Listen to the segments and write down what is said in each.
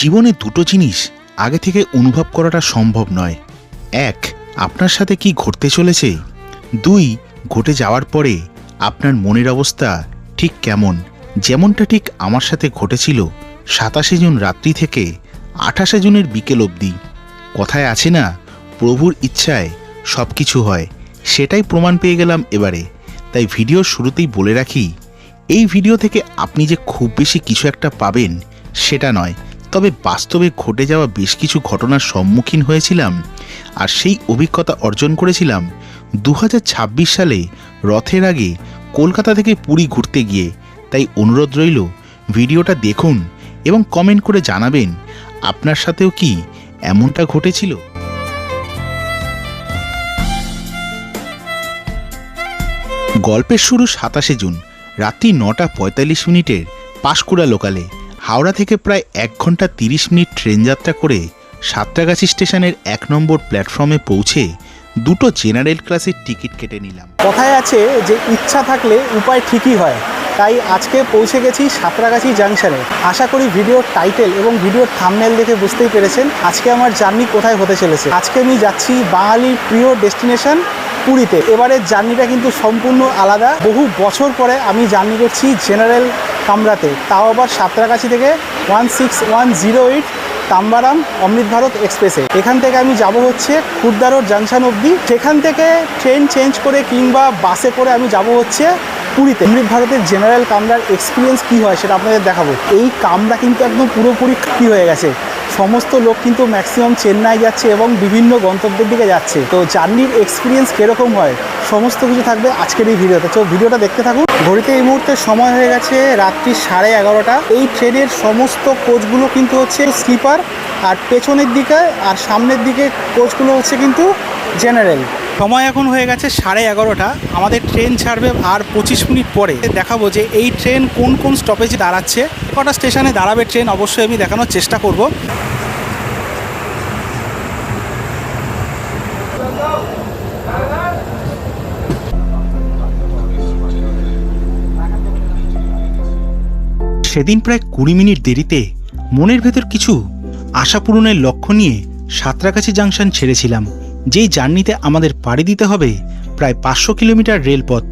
জীবনে দুটো জিনিস আগে থেকে অনুভব করাটা সম্ভব নয়। এক, আপনার সাথে কি ঘটতে চলেছে। দুই, ঘটে যাওয়ার পরে আপনার মনের অবস্থা ঠিক কেমন। যেমনটা ঠিক আমার সাথে ঘটেছিল 27 জুন রাত্রি থেকে 28 জুনের বিকেল অবধি। কথায় আছে না, প্রভুর ইচ্ছায় সব কিছু হয়, সেটাই প্রমাণ পেয়ে গেলাম এবারে। তাই ভিডিওর শুরুতেই বলে রাখি, এই ভিডিও থেকে আপনি যে খুব বেশি কিছু একটা পাবেন সেটা নয়, তবে বাস্তবে ঘটে যাওয়া বেশ কিছু ঘটনার সম্মুখীন হয়েছিলাম আর সেই অভিজ্ঞতা অর্জন করেছিলাম 2026 সালে রথের আগে কলকাতা থেকে পুরী ঘুরতে গিয়ে। তাই অনুরোধ রইল, ভিডিওটা দেখুন এবং কমেন্ট করে জানাবেন আপনার সাথেও কি এমনটা ঘটেছিল। গল্পের শুরু 27 জুন রাত্রি 9:45 পাঁশকুড়া লোকালে। হাওড়া থেকে প্রায় 1 ঘন্টা 30 মিনিট ট্রেন যাত্রা করে সাঁতরাগাছি স্টেশনের 1 নম্বর প্ল্যাটফর্মে পৌঁছে দুটো জেনারেল ক্লাসের টিকিট কেটে নিলাম। কথায় আছে যে ইচ্ছা থাকলে উপায় ঠিকই হয়। তাই আজকে পৌঁছে গেছি সাঁতরাগাছি জাংশনে। আশা করি ভিডিওর টাইটেল এবং ভিডিওর থাম্বনেল দেখে বুঝতেই পেরেছেন আজকে আমার জার্নি কোথায় হতে চলেছে। আজকে আমি যাচ্ছি বাঙালির প্রিয় ডেস্টিনেশন পুরীতে। এবারের জার্নিটা কিন্তু সম্পূর্ণ আলাদা। বহু বছর পরে আমি জার্নি করছি জেনারেল কামরাতে, তাও আবার সাঁতরাগাছি থেকে 16108 তাম্বারাম অমৃত ভারত এক্সপ্রেসে। এখান থেকে আমি যাব হচ্ছে খুর্দা রোড জাংশন অবধি। সেখান থেকে ট্রেন চেঞ্জ করে কিংবা বাসে করে আমি যাব হচ্ছে পুরীতে। অমৃত ভারতের জেনারেল কামরার এক্সপিরিয়েন্স কী হয় সেটা আপনাদের দেখাবো। এই কামরা কিন্তু একদম পুরোপুরি খালি হয়ে গেছে। সমস্ত লোক কিন্তু ম্যাক্সিমাম চেন্নাই যাচ্ছে এবং বিভিন্ন গন্তব্যের দিকে যাচ্ছে। তো জার্নির এক্সপিরিয়েন্স কীরকম হয় সমস্ত কিছু থাকবে আজকের এই ভিডিওতে। তো ভিডিওটা দেখতে থাকুন। ঘড়িতে এই মুহূর্তে সময় হয়ে গেছে রাত্রি 11:30। এই ট্রেনের সমস্ত কোচগুলো কিন্তু হচ্ছে স্লিপার, আর পেছনের দিকে আর সামনের দিকে কোচগুলো হচ্ছে কিন্তু জেনারেল। সময় এখন হয়ে গেছে 11:30। আমাদের ট্রেন ছাড়বে আর 25 মিনিট পরে। দেখাবো যে এই ট্রেন কোন কোন স্টপেজে দাঁড়াচ্ছে, কটা স্টেশনে দাঁড়াবে ট্রেন, অবশ্যই আমি দেখানোর চেষ্টা করব। সেদিন প্রায় 20 মিনিট দেরিতে মনের ভেতর কিছু আশা পূরণের লক্ষ্য নিয়ে সাঁতরাগাছি জাংশন ছেড়েছিলাম, যেই জার্নিতে আমাদের পাড়ি দিতে হবে প্রায় 500 কিলোমিটার রেলপথ।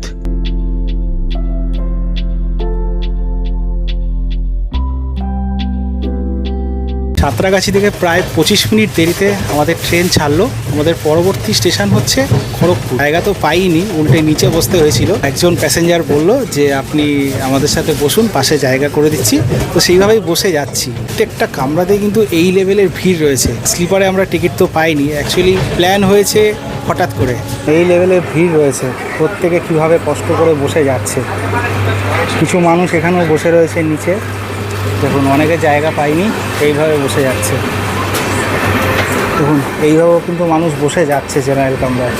সাঁতরাগাছি থেকে প্রায় 25 মিনিট দেরিতে আমাদের ট্রেন ছাড়লো। আমাদের পরবর্তী স্টেশন হচ্ছে খড়গপুর। জায়গা তো পাইনি, উল্টে নিচে বসতে হয়েছিল। একজন প্যাসেঞ্জার বলল যে আপনি আমাদের সাথে বসুন, পাশে জায়গা করে দিচ্ছি। তো সেইভাবেই বসে যাচ্ছি। প্রত্যেকটা কামরাতে কিন্তু এই লেভেলের ভিড় রয়েছে। স্লিপারে আমরা টিকিট তো পাইনি, অ্যাকচুয়ালি প্ল্যান হয়েছে হঠাৎ করে। এই লেভেলের ভিড় রয়েছে, প্রত্যেকে কীভাবে কষ্ট করে বসে যাচ্ছে। কিছু মানুষ এখানেও বসে রয়েছে নিচে, দেখুন অনেকে জায়গা পায়নি, এইভাবে বসে যাচ্ছে। দেখুন এইভাবেও কিন্তু মানুষ বসে যাচ্ছে জেনারেল কামরায়।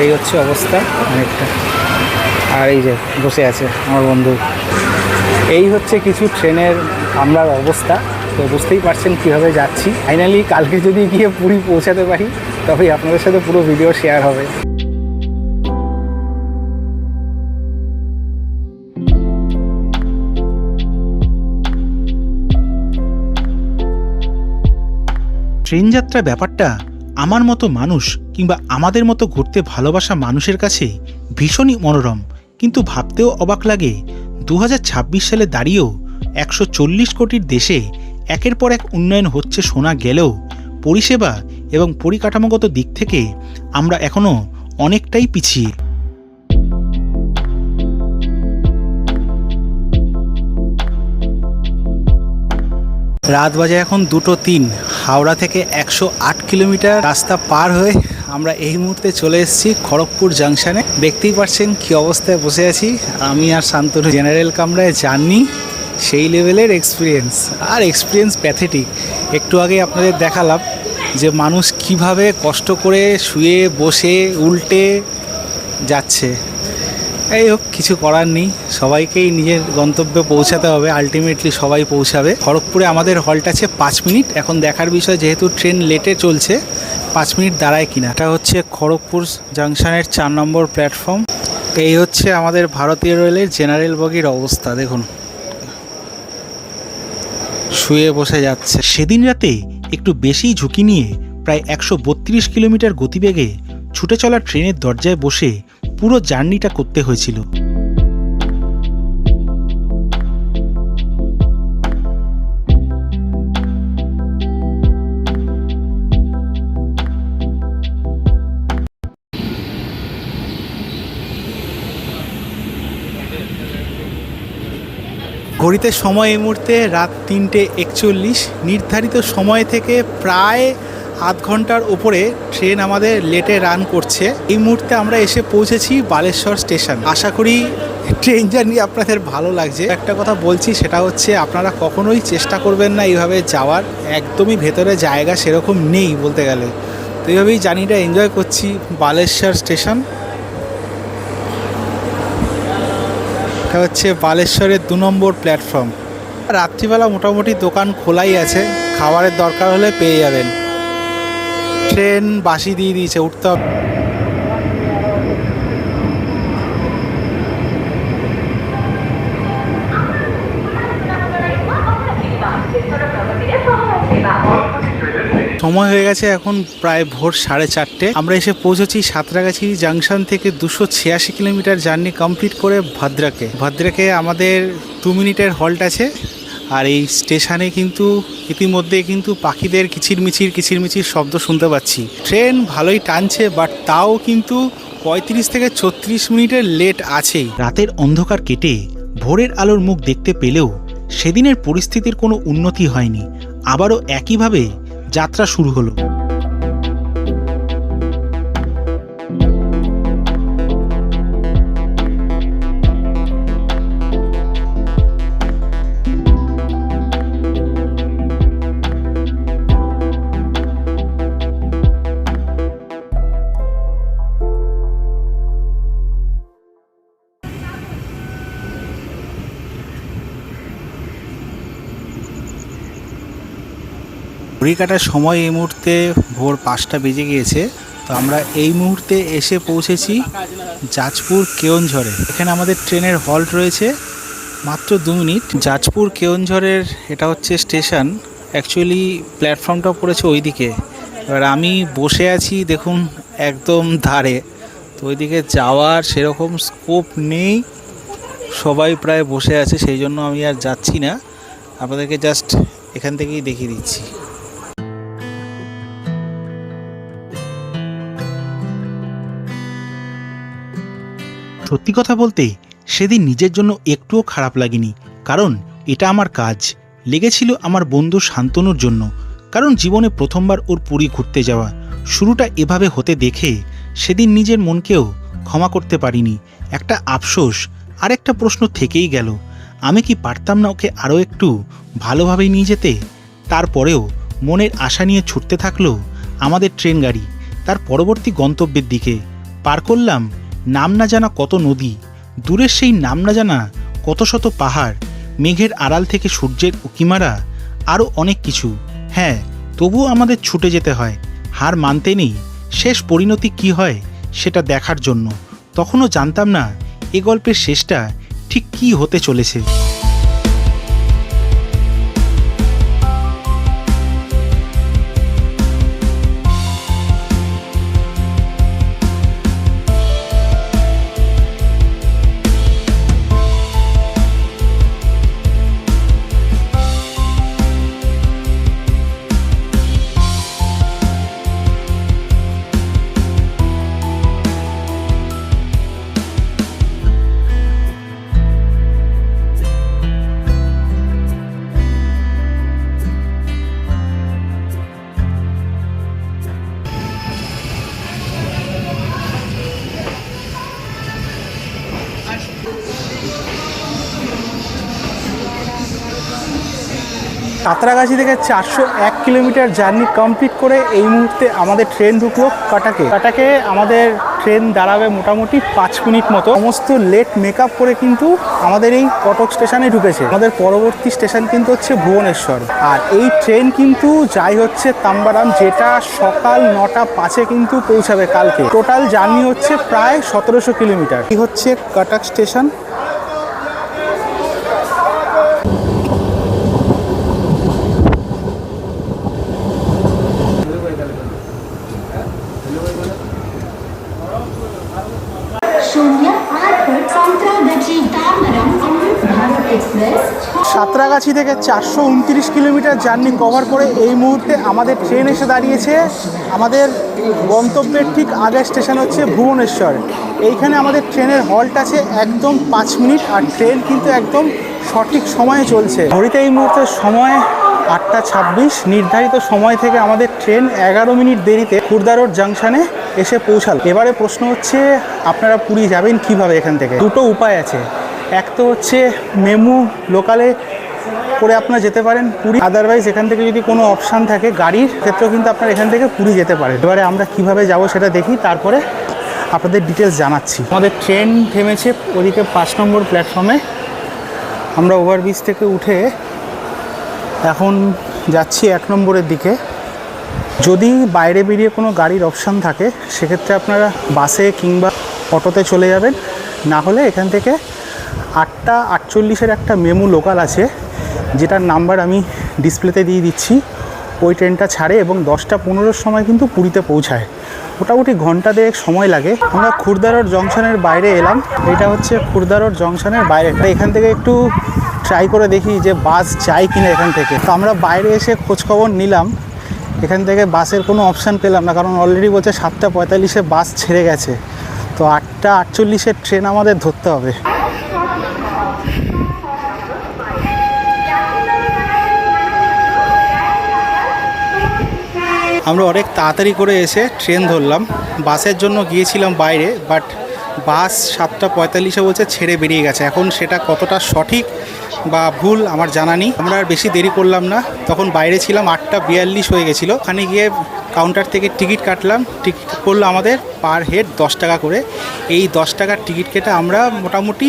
এই হচ্ছে অবস্থা অনেকটা। আর এই যে বসে আছে আমার বন্ধু। এই হচ্ছে কিছু ট্রেনের কামরার অবস্থা। তো বুঝতেই পারছেন কীভাবে যাচ্ছি। ফাইনালি কালকে যদি গিয়ে পুরী পৌঁছাতে পারি তবেই আপনাদের সাথে পুরো ভিডিও শেয়ার হবে। ট্রেন যাত্রা ব্যাপারটা আমার মতো মানুষ কিংবা আমাদের মতো ঘুরতে ভালোবাসা মানুষের কাছে ভীষণই মনোরম, কিন্তু ভাবতেও অবাক লাগে 2026 সালে দাঁড়িয়েও 140 কোটির দেশে একের পর এক উন্নয়ন হচ্ছে শোনা গেলেও পরিষেবা এবং পরিকাঠামোগত দিক থেকে আমরা এখনও অনেকটাই পিছিয়ে। রাত বাজে এখন 2:03। হাওড়া থেকে 108 কিলোমিটার রাস্তা পার হয়ে আমরা এই মুহূর্তে চলে এসেছি খড়গপুর জাংশনে। দেখতেই পাচ্ছেন কি অবস্থায় বসে আছি আমি আর শান্তনু। জেনারেল কামরায় জার্নি সেই লেভেলের এক্সপিরিয়েন্স, আর এক্সপিরিয়েন্স প্যাথেটিক। একটু আগে আপনাদের দেখালাম যে মানুষ কিভাবে কষ্ট করে শুয়ে বসে উল্টে যাচ্ছে। এই হোক, কিছু করার নেই, সবাইকেই নিজের গন্তব্যে পৌঁছাতে হবে। আলটিমেটলি সবাই পৌঁছাবে। খড়গপুরে আমাদের হল্ট আছে 5 মিনিট। এখন দেখার বিষয়, যেহেতু ট্রেন লেটে চলছে, 5 মিনিট দাঁড়ায় কিনা। এটা হচ্ছে খড়গপুর জাংশনের 4 নম্বর প্ল্যাটফর্ম। এই হচ্ছে আমাদের ভারতীয় রেলের জেনারেল বগির অবস্থা। দেখুন শুয়ে বসে যাচ্ছে। সেদিন রাতে একটু বেশি ঝুঁকি নিয়ে প্রায় 132 কিলোমিটার গতিবেগে ছুটে চলা ট্রেনের দরজায় বসে পুরো জার্নিটা করতে হয়েছিল। ঘড়িতে সময় এই মুহূর্তে রাত 3:41। নির্ধারিত সময় থেকে প্রায় আধ ঘন্টার ওপরে ট্রেন আমাদের লেটে রান করছে। এই মুহূর্তে আমরা এসে পৌঁছেছি বালেশ্বর স্টেশন। আশা করি ট্রেন জার্নি আপনাদের ভালো লাগছে। একটা কথা বলছি, সেটা হচ্ছে আপনারা কখনোই চেষ্টা করবেন না এইভাবে যাওয়ার, একদমই ভেতরে জায়গা সেরকম নেই বলতে গেলে। তো এইভাবেই জার্নিটা এনজয় করছি। বালেশ্বর স্টেশন, এটা হচ্ছে বালেশ্বরের 2 নম্বর প্ল্যাটফর্ম। রাত্রিবেলা মোটামুটি দোকান খোলাই আছে, খাবারের দরকার হলে পেয়ে যাবেন। ট্রেন বাসি দিয়ে দিয়েছে, উঠতে হবে। সময় হয়ে গেছে এখন প্রায় ভোর 4:30। আমরা এসে পৌঁছেছি সাঁতরাগাছি জাংশন থেকে 286 কিলোমিটার জার্নি কমপ্লিট করে ভদ্রাকে আমাদের 2 মিনিটের হল্ট আছে। আর এই স্টেশনে কিন্তু ইতিমধ্যে কিন্তু পাখিদের কিচিরমিচির শব্দ শুনতে পাচ্ছি। ট্রেন ভালোই টানছে, বাট তাও কিন্তু 35 থেকে 36 মিনিটের লেট আছেই। রাতের অন্ধকার কেটে ভোরের আলোর মুখ দেখতে পেলেও সেদিনের পরিস্থিতির কোনো উন্নতি হয়নি। আবারও একইভাবে যাত্রা শুরু হলো। ঘড়ি কাটার সময় এই মুহূর্তে ভোর 5টা বেজে গিয়েছে। তো আমরা এই মুহূর্তে এসে পৌঁছেছি জাজপুর কেওনঝড়ে। এখানে আমাদের ট্রেনের হল্ট রয়েছে মাত্র 2 মিনিট। জাজপুর কেওনঝড়ের এটা হচ্ছে স্টেশন। অ্যাকচুয়ালি প্ল্যাটফর্মটা পড়েছে ওইদিকে। এবার আমি বসে আছি দেখুন একদম ধারে, তো ওইদিকে যাওয়ার সেরকম স্কোপ নেই, সবাই প্রায় বসে আছে, সেই জন্য আমি আর যাচ্ছি না। আপনাদেরকে জাস্ট এখান থেকেই দেখিয়ে দিচ্ছি। সত্যি কথা বলতে সেদিন নিজের জন্য একটুও খারাপ লাগেনি, কারণ এটা আমার কাজ। লেগেছিল আমার বন্ধু শান্তনুর জন্য, কারণ জীবনে প্রথমবার ওর পুরী ঘুরতে যাওয়া। শুরুটা এভাবে হতে দেখে সেদিন নিজের মনকেও ক্ষমা করতে পারিনি। একটা আফসোস আর একটা প্রশ্ন থেকেই গেল, আমি কি পারতাম না ওকে আরও একটু ভালোভাবে নিয়ে যেতে? তারপরেও মনের আশা নিয়ে ছুটতে থাকলো আমাদের ট্রেন গাড়ি তার পরবর্তী গন্তব্যের দিকে। পার করলাম নাম না জানা কত নদী, দূরের সেই নাম না জানা কত শত পাহাড়, মেঘের আড়াল থেকে সূর্যের উঁকিমারা, আরও অনেক কিছু। হ্যাঁ, তবুও আমাদের ছুটে যেতে হয়, হার মানতে নেই। শেষ পরিণতি কি হয় সেটা দেখার জন্য। তখনও জানতাম না এ গল্পের শেষটা ঠিক কী হতে চলেছে। সাঁতরাগাছি থেকে 401 কিলোমিটার জার্নি কমপ্লিট করে এই মুহূর্তে আমাদের ট্রেন ঢুকলো কাটাকে আমাদের ট্রেন দাঁড়াবে মোটামুটি 5 মিনিট মতো। সমস্ত লেট মেকআপ করে কিন্তু আমাদের এই কটক স্টেশনে ঢুকেছে। আমাদের পরবর্তী স্টেশন কিন্তু হচ্ছে ভুবনেশ্বর। আর এই ট্রেন কিন্তু যাই হচ্ছে তাম্বারাম, যেটা সকাল 9:05 কিন্তু পৌঁছাবে কালকে। টোটাল জার্নি হচ্ছে প্রায় 1700 কিলোমিটার। এই হচ্ছে কটক স্টেশন। সাঁতরাগাছি থেকে 429 কিলোমিটার জার্নি কভার করে এই মুহূর্তে আমাদের ট্রেন এসে দাঁড়িয়েছে। আমাদের গন্তব্যের ঠিক আগের স্টেশন হচ্ছে ভুবনেশ্বর। এইখানে আমাদের ট্রেনের হল্ট আছে একদম 5 মিনিট, আর ট্রেন কিন্তু একদম সঠিক সময়ে চলছে। ঘড়িতে এই মুহূর্তে সময় 8:26। নির্ধারিত সময় থেকে আমাদের ট্রেন 11 মিনিট দেরিতে খুর্দা রোড জাংশনে এসে পৌঁছাল। এবারে প্রশ্ন হচ্ছে আপনারা পুরী যাবেন কিভাবে? এখান থেকে দুটো উপায় আছে। এক তো হচ্ছে মেমু লোকালে করে আপনারা যেতে পারেন পুরী, আদারওয়াইজ এখান থেকে যদি কোনো অপশান থাকে গাড়ির ক্ষেত্রেও কিন্তু আপনারা এখান থেকে পুরী যেতে পারেন। এবারে আমরা কিভাবে যাব সেটা দেখি, তারপরে আপনাদের ডিটেলস জানাচ্ছি। আমাদের ট্রেন থেমেছে ওদিকে 5 নম্বর প্ল্যাটফর্মে। আমরা ওভারব্রিজ থেকে উঠে এখন যাচ্ছি 1 নম্বরের দিকে। যদি বাইরে বেরিয়ে কোনো গাড়ির অপশান থাকে সেক্ষেত্রে আপনারা বাসে কিংবা অটোতে চলে যাবেন, না হলে এখান থেকে 8:48-এর একটা মেমু লোকাল আছে, যেটার নাম্বার আমি ডিসপ্লেতে দিয়ে দিচ্ছি। ওই ট্রেনটা ছাড়ে এবং 10:15-র সময় কিন্তু পুরীতে পৌঁছায়। মোটামুটি ঘন্টা দেড়েক সময় লাগে। আমরা খুর্দা রোড জংশনের বাইরে এলাম। এটা হচ্ছে খুর্দা রোড জংশনের বাইরে। এখান থেকে একটু ট্রাই করে দেখি যে বাস যায় কিনা এখান থেকে। তো আমরা বাইরে এসে খোঁজখবর নিলাম, এখান থেকে বাসের কোনো অপশান পেলাম না, কারণ অলরেডি বলছে 7:45-এ বাস ছেড়ে গেছে। তো 8:48-এর ট্রেন আমাদের ধরতে হবে। আমরা অনেক তাড়াতাড়ি করে এসে ট্রেন ধরলাম। বাসের জন্য গিয়েছিলাম বাইরে, বাট বাস 7:45-এ বলছে ছেড়ে বেরিয়ে গেছে। এখন সেটা কতটা সঠিক বা ভুল আমার জানা নেই। আমরা আর বেশি দেরি করলাম না, তখন বাইরে ছিলাম। 8:42 হয়ে গেছিলো। ওখানে গিয়ে কাউন্টার থেকে টিকিট কাটলাম। টিকিট করলো আমাদের পার হেড 10 টাকা করে। এই 10 টাকার টিকিট কেটে আমরা মোটামুটি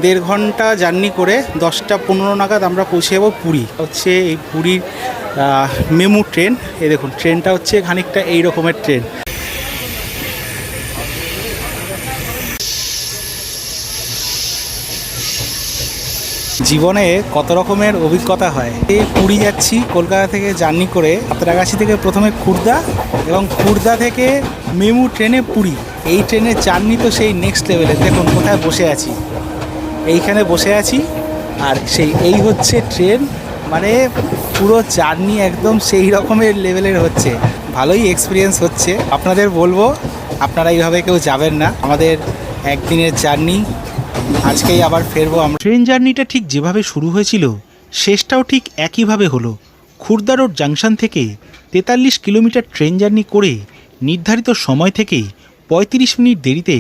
1.5 ঘন্টা জার্নি করে 10:15 নাগাদ আমরা পৌঁছে যাবো পুরী। হচ্ছে এই পুরীর মেমু ট্রেন। এই দেখুন, ট্রেনটা হচ্ছে খানিকটা এই রকমের ট্রেন। জীবনে কত রকমের অভিজ্ঞতা হয়। এই পুরী যাচ্ছি কলকাতা থেকে জার্নি করে, সাঁতরাগাছি থেকে প্রথমে খুর্দা এবং খুর্দা থেকে মেমু ট্রেনে পুরী। এই ট্রেনের জার্নি তো সেই নেক্সট লেভেলের। দেখুন কোথায় বসে আছি, এইখানে বসে আছি, আর এই হচ্ছে ট্রেন। মানে পুরো জার্নি একদম সেই রকমের লেভেলের হচ্ছে। ভালোই এক্সপিরিয়েন্স হচ্ছে। আপনাদের বলবো আপনারা এইভাবে কেউ যাবেন না। আমাদের একদিনের জার্নি, আজকেই আবার ফেরবো আমরা। ট্রেন জার্নিটা ঠিক যেভাবে শুরু হয়েছিল শেষটাও ঠিক একইভাবে হলো। খুর্দা রোড জাংশন থেকে 43 কিলোমিটার ট্রেন জার্নি করে নির্ধারিত সময় থেকে 35 মিনিট দেরিতে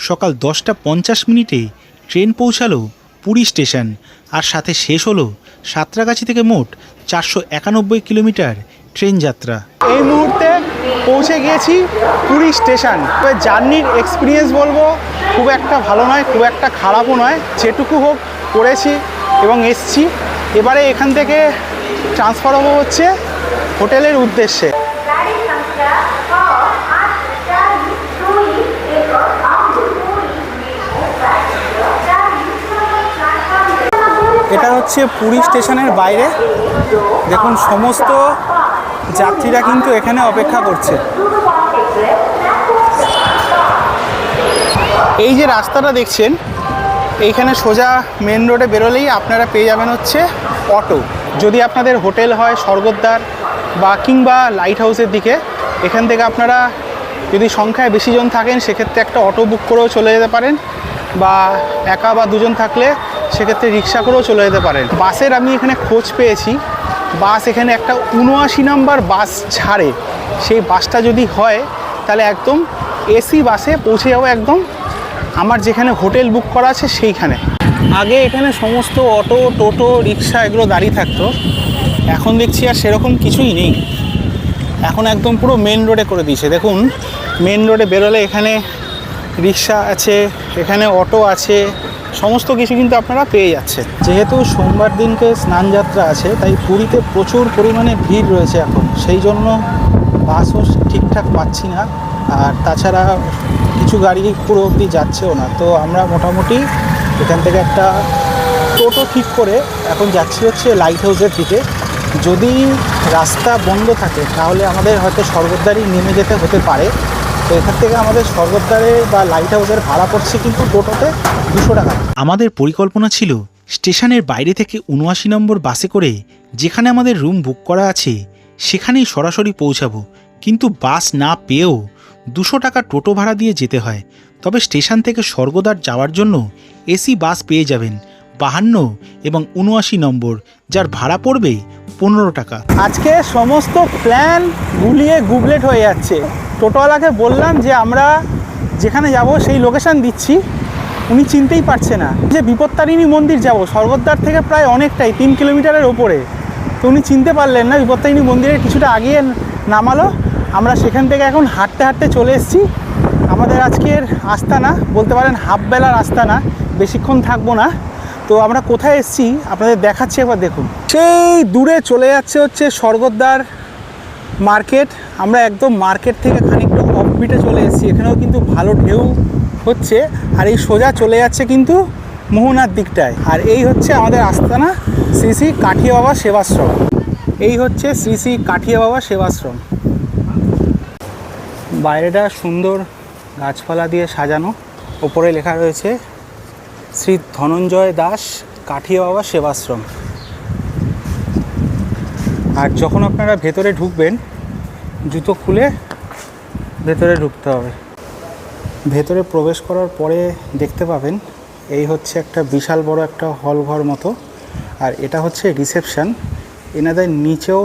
সকাল 10:50 ট্রেন পৌঁছালো পুরী স্টেশন। আর সাথে শেষ হলো সাঁতরাগাছি থেকে মোট 491 কিলোমিটার ট্রেন যাত্রা। এই মুহূর্তে পৌঁছে গিয়েছি পুরী স্টেশন। তবে জার্নির এক্সপিরিয়েন্স বলবো খুব একটা ভালো নয়, খুব একটা খারাপও নয়। যেটুকু হোক করেছি এবং এসছি। এবারে এখান থেকে ট্রান্সফার হবো হচ্ছে হোটেলের উদ্দেশ্যে। এটা হচ্ছে পুরী স্টেশনের বাইরে। দেখুন সমস্ত যাত্রীরা কিন্তু এখানে অপেক্ষা করছে। এই যে রাস্তাটা দেখছেন, এইখানে সোজা মেন রোডে বেরোলেই আপনারা পেয়ে যাবেন হচ্ছে অটো। যদি আপনাদের হোটেল হয় স্বর্গদ্বার বা কিংবা লাইট হাউসের দিকে, এখান থেকে আপনারা যদি সংখ্যায় বেশি জন থাকেন সেক্ষেত্রে একটা অটো বুক করেও চলে যেতে পারেন, বা একা বা দুজন থাকলে সেক্ষেত্রে রিক্সা করেও চলে যেতে পারেন। বাসের আমি এখানে খোঁজ পেয়েছি, বাস এখানে একটা 79 নাম্বার বাস ছাড়ে। সেই বাসটা যদি হয় তাহলে একদম এসি বাসে পৌঁছে যাবো একদম আমার যেখানে হোটেল বুক করা আছে সেইখানে। আগে এখানে সমস্ত অটো, টোটো, রিক্সা এগুলো দাঁড়িয়ে থাকতো। এখন দেখছি আর সেরকম কিছুই নেই। এখন একদম পুরো মেন রোডে করে দিয়েছে। দেখুন মেন রোডে বেরোলে এখানে রিক্সা আছে, এখানে অটো আছে, সমস্ত কিছু কিন্তু আপনারা পেয়ে যাচ্ছেন। যেহেতু সোমবার দিনকে স্নানযাত্রা আছে, তাই পুরীতে প্রচুর পরিমাণে ভিড় রয়েছে এখন। সেই জন্য বাসও ঠিকঠাক পাচ্ছি না, আর তাছাড়া কিছু গাড়ি পুরো অবধি যাচ্ছেও না। তো আমরা মোটামুটি এখান থেকে একটা টোটো ঠিক করে এখন যাচ্ছি হচ্ছে লাইট হাউসের দিকে। যদি রাস্তা বন্ধ থাকে তাহলে আমাদের হয়তো স্বর্গদ্বারই নেমে যেতে হতে পারে। তো এখান থেকে আমাদের স্বর্গদ্বারে বা লাইট হাউসের ভাড়া পড়ছে কিন্তু টোটোতে 200 টাকা। আমাদের পরিকল্পনা ছিল স্টেশনের বাইরে থেকে 79 নম্বর বাসে করে যেখানে আমাদের রুম বুক করা আছে সেখানেই সরাসরি পৌঁছাবো, কিন্তু বাস না পেয়েও 200 টাকা টোটো ভাড়া দিয়ে যেতে হয়। তবে স্টেশন থেকে স্বর্গদ্বার যাওয়ার জন্য এসি বাস পেয়ে যাবেন 52 এবং 79 নম্বর, যার ভাড়া পড়বে 15 টাকা। আজকে সমস্ত প্ল্যান গুলিয়ে গুবলেট হয়ে যাচ্ছে। টোটোওয়ালাকে বললাম যে আমরা যেখানে যাব সেই লোকেশান দিচ্ছি, উনি চিনতেই পারছে না। যে বিপত্তারিণী মন্দির যাব স্বর্গদ্বার থেকে প্রায় অনেকটাই, 3 কিলোমিটারের ওপরে, তো উনি চিনতে পারলেন না। বিপত্তারিণী মন্দিরের কিছুটা আগিয়ে নামালো। আমরা সেখান থেকে এখন হাঁটতে হাঁটতে চলে এসেছি আমাদের আজকের আস্তানা, বলতে পারেন হাফবেলার আস্তানা, বেশিক্ষণ থাকবো না। তো আমরা কোথায় এসেছি আপনাদের দেখাচ্ছি, একবার দেখুন। সেই দূরে চলে যাচ্ছে হচ্ছে স্বর্গদ্বার মার্কেট। আমরা একদম মার্কেট থেকে খানিকটা অফবিটে চলে এসেছি। এখানেও কিন্তু ভালো ঢেউ হচ্ছে, আর এই সোজা চলে যাচ্ছে কিন্তু মোহনার দিকটায়। আর এই হচ্ছে আমাদের আস্তানা, শ্রী শ্রী কাঠিয়া বাবা সেবাশ্রম। এই হচ্ছে শ্রী শ্রী কাঠিয়া বাবা সেবাশ্রম। বাইরেটা সুন্দর গাছপালা দিয়ে সাজানো, ওপরে লেখা রয়েছে শ্রী ধনঞ্জয় দাস কাঠিয়া বাবা সেবাশ্রম। আর যখন আপনারা ভেতরে ঢুকবেন জুতো খুলে ভেতরে ঢুকতে হবে। ভেতরে প্রবেশ করার পরে দেখতে পাবেন এই হচ্ছে একটা বিশাল বড় একটা হল ঘর মতো, আর এটা হচ্ছে রিসেপশন। এনাদের নিচেও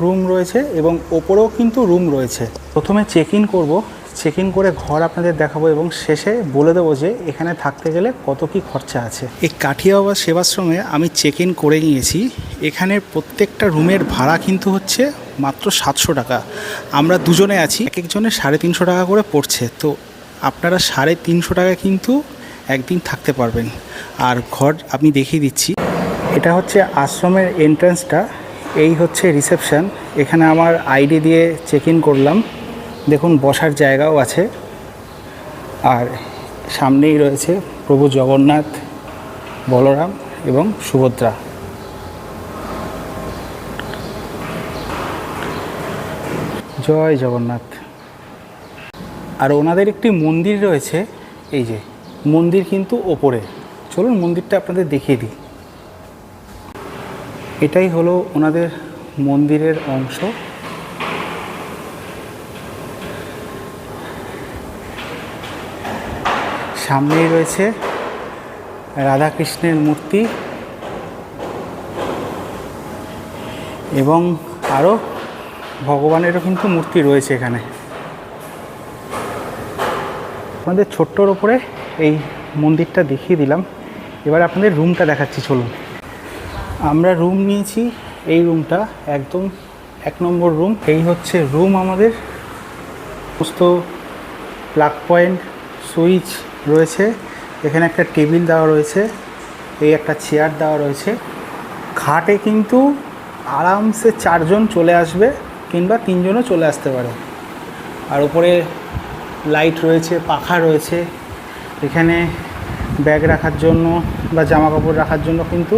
রুম রয়েছে এবং ওপরেও কিন্তু রুম রয়েছে। প্রথমে চেক ইন করবো, চেক ইন করে ঘর আপনাদের দেখাবো এবং শেষে বলে দেবো যে এখানে থাকতে গেলে কত কি খরচা আছে। এই কাঠিয়া বাবা সেবাশ্রমে আমি চেক ইন করে নিয়েছি। এখানে প্রত্যেকটা রুমের ভাড়া কিন্তু হচ্ছে মাত্র 700 টাকা। আমরা দুজনে আছি, এক একজনের 350 টাকা করে পড়ছে। তো আপনারা 350 টাকায় কিন্তু একদিন থাকতে পারবেন। আর ঘর আমি দেখিয়ে দিচ্ছি। এটা হচ্ছে আশ্রমের এন্ট্রান্সটা, এই হচ্ছে রিসেপশন। এখানে আমার আইডি দিয়ে চেক ইন করলাম। দেখুন বসার জায়গাও আছে, আর সামনেই রয়েছে প্রভু জগন্নাথ, বলরাম এবং সুভদ্রা। জয় জগন্নাথ। আর ওনাদের একটি মন্দির রয়েছে, এই যে মন্দির কিন্তু ওপরে। চলুন মন্দিরটা আপনাদের দেখিয়ে দিই। এটাই হলো ওনাদের মন্দিরের অংশ। সামনেই রয়েছে রাধাকৃষ্ণের মূর্তি এবং আরও ভগবানেরও কিন্তু মূর্তি রয়েছে এখানে। আপনাদের ছোট্টর ওপরে এই মন্দিরটা দেখিয়ে দিলাম। এবার আপনাদের রুমটা দেখাচ্ছি, চলুন। আমরা রুম নিয়েছি, এই রুমটা একদম 1 নম্বর রুম। এই হচ্ছে রুম আমাদের। সমস্ত প্লাগ পয়েন্ট, সুইচ রয়েছে। এখানে একটা টেবিল দেওয়া রয়েছে, এই একটা চেয়ার দেওয়া রয়েছে। খাটে কিন্তু আরামসে 4 জন চলে আসবে, কিংবা 3 জনও চলে আসতে পারে। আর উপরে লাইট রয়েছে, পাখা রয়েছে। এখানে ব্যাগ রাখার জন্য বা জামা কাপড় রাখার জন্য কিন্তু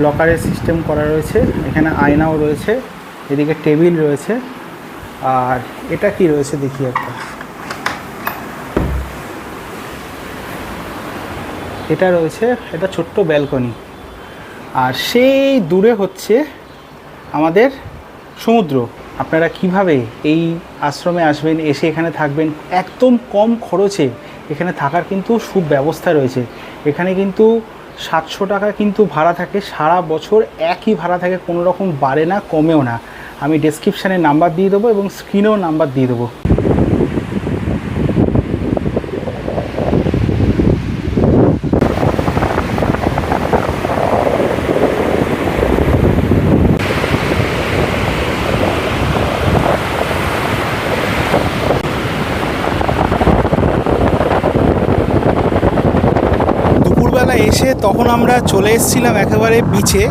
লকারের সিস্টেম করা রয়েছে। এখানে আয়নাও রয়েছে, এদিকে টেবিল রয়েছে। আর এটা কি রয়েছে দেখি একটা, এটা রয়েছে এটা ছোট্ট ব্যালকনি। আর সেই দূরে হচ্ছে আমাদের সমুদ্র। আপনারা কিভাবে এই আশ্রমে আসবেন, এসে এখানে থাকবেন, একদম কম খরচে এখানে থাকার কিন্তু সুব্যবস্থা রয়েছে। এখানে কিন্তু 700 টাকা কিন্তু ভাড়া থাকে, সারা বছর একই ভাড়া থাকে, কোনো রকম বাড়ে না কমেও না। আমি ডেসক্রিপশানে নাম্বার দিয়ে দেবো এবং স্ক্রিনেও নাম্বার দিয়ে দেবো। এসে তখন আমরা চলে এসেছিলাম একেবারে বিচে।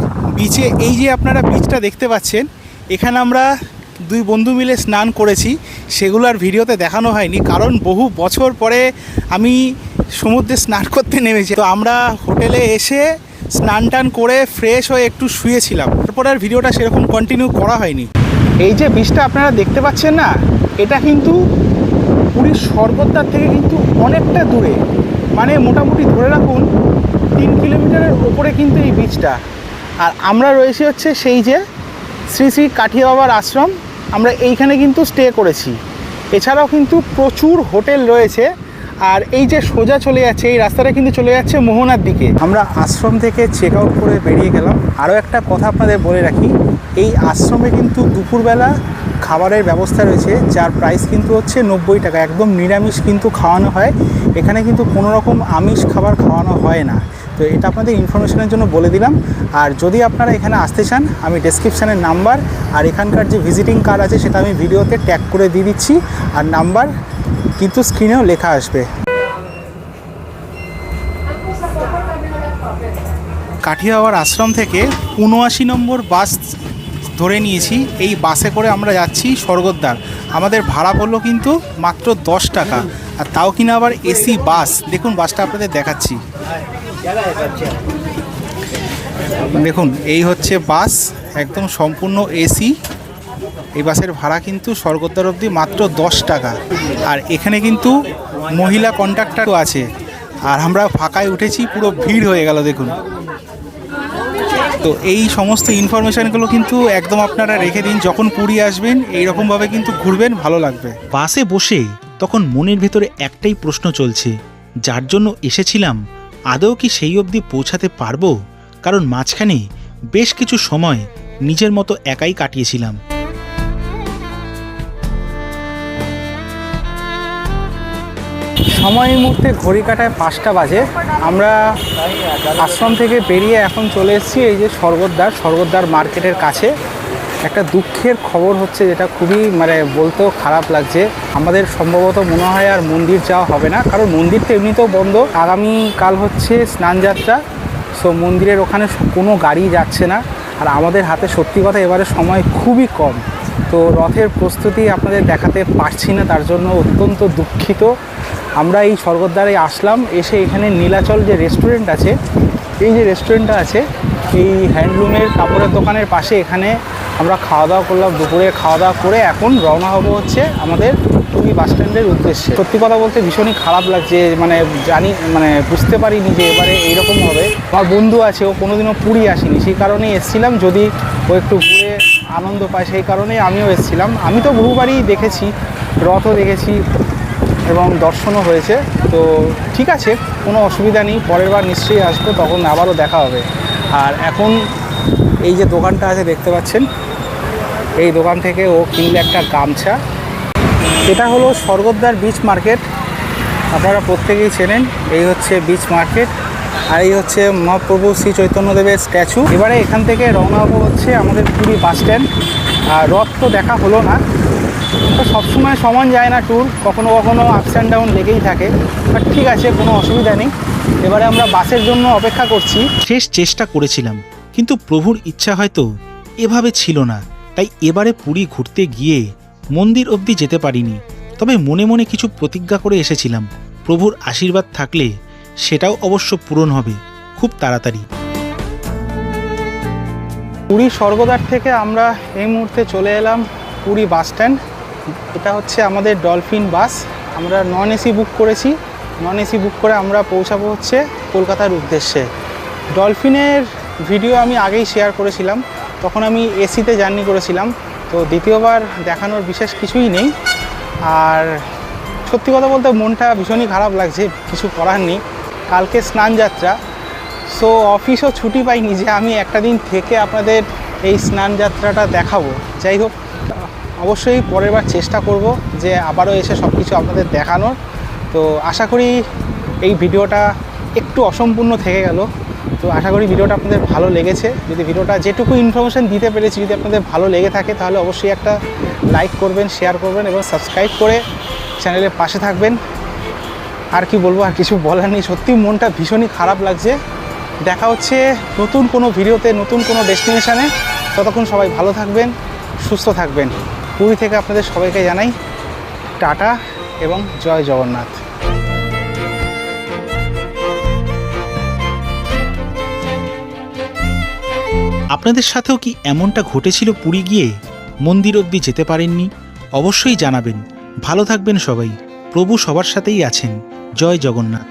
এই যে আপনারা বিচটা দেখতে পাচ্ছেন, এখানে আমরা 2 বন্ধু মিলে স্নান করেছি। সেগুলো আর ভিডিওতে দেখানো হয়নি, কারণ বহু বছর পরে আমি সমুদ্রে স্নান করতে নেমেছি। তো আমরা হোটেলে এসে স্নান টান করে ফ্রেশ হয়ে একটু শুয়েছিলাম, তারপর আর ভিডিওটা সেরকম কন্টিনিউ করা হয়নি। এই যে বিচটা আপনারা দেখতে পাচ্ছেন না, এটা কিন্তু পুরীর স্বর্গদ্বার থেকে কিন্তু অনেকটা দূরে, মানে মোটামুটি ধরে রাখুন 3 কিলোমিটারের ওপরে কিন্তু এই বিচটা। আর আমরা রয়েছি হচ্ছে সেই যে শ্রী শ্রী কাঠিয়া বাবার আশ্রম, আমরা এইখানে কিন্তু স্টে করেছি। এছাড়াও কিন্তু প্রচুর হোটেল রয়েছে। আর এই যে সোজা চলে যাচ্ছে এই রাস্তাটা কিন্তু চলে যাচ্ছে মোহনার দিকে। আমরা আশ্রম থেকে চেক আউট করে বেরিয়ে গেলাম। আরও একটা কথা আপনাদের বলে রাখি, এই আশ্রমে কিন্তু দুপুরবেলা খাবারের ব্যবস্থা রয়েছে, যার প্রাইস কিন্তু হচ্ছে 90 টাকা। একদম নিরামিষ কিন্তু খাওয়ানো হয়, এখানে কিন্তু কোনো রকম আমিষ খাবার খাওয়ানো হয় না। তো এটা আপনাদের ইনফরমেশনের জন্য বলে দিলাম। আর যদি আপনারা এখানে আসতে চান, আমি ডেসক্রিপশানের নাম্বার আর এখানকার যে ভিজিটিং কার্ড আছে সেটা আমি ভিডিওতে ট্যাগ করে দিয়ে দিচ্ছি, আর নাম্বার কিন্তু স্ক্রিনেও লেখা আসবে। কাঠিয়া বাবার আশ্রম থেকে ৭৯ নম্বর বাস ধরে নিয়েছি। এই বাসে করে আমরা যাচ্ছি স্বর্গদ্বার। আমাদের ভাড়া পড়লো কিন্তু মাত্র 10 টাকা, আর তাও কিনা আবার এসি বাস। দেখুন বাসটা আপনাদের দেখাচ্ছি। দেখুন এই হচ্ছে বাস, একদম সম্পূর্ণ এসি। এই বাসের ভাড়া কিন্তু স্বর্গদ্বার অবধি মাত্র 10 টাকা। আর এখানে কিন্তু মহিলা কন্ডাক্টরও আছে। আর আমরা ফাঁকায় উঠেছি, পুরো ভিড় হয়ে গেল দেখুন। তো এই সমস্ত ইনফরমেশানগুলো কিন্তু একদম আপনারা রেখে দিন, যখন পুরী আসবেন এইরকমভাবে কিন্তু ঘুরবেন, ভালো লাগবে। বাসে বসে তখন মনের ভেতরে একটাই প্রশ্ন চলছে, যার জন্য এসেছিলাম আদৌ কি সেই অবধি পৌঁছাতে পারবো? কারণ মাঝখানে বেশ কিছু সময় নিজের মতো একাই কাটিয়েছিলাম। সময় এই মুহূর্তে ঘড়ি কাটায় 5টা বাজে। আমরা আশ্রম থেকে বেরিয়ে এখন চলে এসেছি এই যে স্বর্গদ্বার মার্কেটের কাছে। একটা দুঃখের খবর হচ্ছে, যেটা খুবই বলতেও খারাপ লাগছে। আমাদের সম্ভবত মনে হয় আর মন্দির যাওয়া হবে না, কারণ মন্দির তো এমনিতেও বন্ধ। আগামীকাল হচ্ছে স্নানযাত্রা, সো মন্দিরের ওখানে কোনো গাড়ি যাচ্ছে না। আর আমাদের হাতে সত্যি কথা এবারে সময় খুবই কম, তো রথের প্রস্তুতি আপনাদের দেখাতে পারছি না, তার জন্য অত্যন্ত দুঃখিত। আমরা এই স্বর্গদ্বারে আসলাম, এসে এখানে নীলাচল যে রেস্টুরেন্ট আছে, এই যে রেস্টুরেন্টটা আছে এই হ্যান্ডলুমের কাপড়ের দোকানের পাশে, এখানে আমরা খাওয়া দাওয়া করলাম। দুপুরে খাওয়া দাওয়া করে এখন রওনা হবো হচ্ছে আমাদের পুরী বাস স্ট্যান্ডের উদ্দেশ্যে। সত্যি কথা বলতে ভীষণই খারাপ লাগছে, বুঝতে পারিনি যে এবারে এইরকম হবে। আমার বন্ধু আছে, ও কোনোদিনও পুরী আসেনি, সেই কারণেই এসেছিলাম, যদি ও একটু ঘুরে আনন্দ পায় সেই কারণেই আমিও এসেছিলাম। আমি তো বহুবারই দেখেছি, রথও দেখেছি এবং দর্শনও হয়েছে। তো ঠিক আছে, কোনো অসুবিধা নেই, পরের বার নিশ্চয়ই আসবো, তখন আবারও দেখা হবে। আর এখন এই যে দোকানটা আছে দেখতে পাচ্ছেন, এই দোকান থেকে ও কিনলে একটা গামছা। এটা হলো স্বর্গদ্বার বিচ মার্কেট, আপনারা প্রত্যেকেই চেনেন। এই হচ্ছে বিচ মার্কেট, আর এই হচ্ছে মহাপ্রভু শ্রী চৈতন্যদেবের স্ট্যাচু। এবারে এখান থেকে রওনা হবো হচ্ছে আমাদের পুরী বাস স্ট্যান্ড। আর রথ তো দেখা হলো না, তো সবসময় সমান যায় না ট্যুর, কখনো কখনো আপস অ্যান্ড ডাউন লেগেই থাকে। বাট ঠিক আছে, কোনো অসুবিধা নেই। এবারে আমরা বাসের জন্য অপেক্ষা করছি। শেষ চেষ্টা করেছিলাম, কিন্তু প্রভুর ইচ্ছা হয়তো এভাবে ছিল না, তাই এবারে পুরী ঘুরতে গিয়ে মন্দির অবধি যেতে পারিনি। তবে মনে মনে কিছু প্রতিজ্ঞা করে এসেছিলাম, প্রভুর আশীর্বাদ থাকলে সেটাও অবশ্য পূরণ হবে খুব তাড়াতাড়ি। পুরী স্বর্গদ্বার থেকে আমরা এই মুহূর্তে চলে এলাম পুরী বাস স্ট্যান্ড। এটা হচ্ছে আমাদের ডলফিন বাস, আমরা নন এসি বুক করেছি। নন এসি বুক করে আমরা পৌঁছাবো হচ্ছে কলকাতার উদ্দেশ্যে। ডলফিনের ভিডিও আমি আগেই শেয়ার করেছিলাম, তখন আমি এসিতে জার্নি করেছিলাম, তো দ্বিতীয়বার দেখানোর বিশেষ কিছুই নেই। আর সত্যি কথা বলতে মনটা ভীষণই খারাপ লাগছে, কিছু করার নেই। কালকে স্নানযাত্রা, সো অফিসও ছুটি পাইনি যে আমি একটা দিন থেকে আপনাদের এই স্নানযাত্রাটা দেখাবো। যাই হোক, অবশ্যই পরের বার চেষ্টা করব যে আবারও এসে সব কিছু আপনাদের দেখানোর। তো আশা করি এই ভিডিওটা একটু অসম্পূর্ণ থেকে গেল, তো আশা করি ভিডিওটা আপনাদের ভালো লেগেছে। যদি ভিডিওটা যেটুকু ইনফরমেশান দিতে পেরেছি যদি আপনাদের ভালো লেগে থাকে, তাহলে অবশ্যই একটা লাইক করবেন, শেয়ার করবেন এবং সাবস্ক্রাইব করে চ্যানেলের পাশে থাকবেন। আর কি বলবো, আর কিছু বলার নেই। সত্যি মনটা ভীষণই খারাপ লাগছে। দেখা হচ্ছে নতুন কোনো ভিডিওতে, নতুন কোনো ডেস্টিনেশানে। ততক্ষণ সবাই ভালো থাকবেন, সুস্থ থাকবেন। পুরী থেকে আপনাদের সবাইকে জানাই টাটা এবং জয় জগন্নাথ। আপনাদের সাথেও কি এমনটা ঘটেছিল? পুরী গিয়ে মন্দির অবধি যেতে পারেননি? অবশ্যই জানাবেন। ভালো থাকবেন সবাই। প্রভু সবার সাথেই আছেন। জয় জগন্নাথ।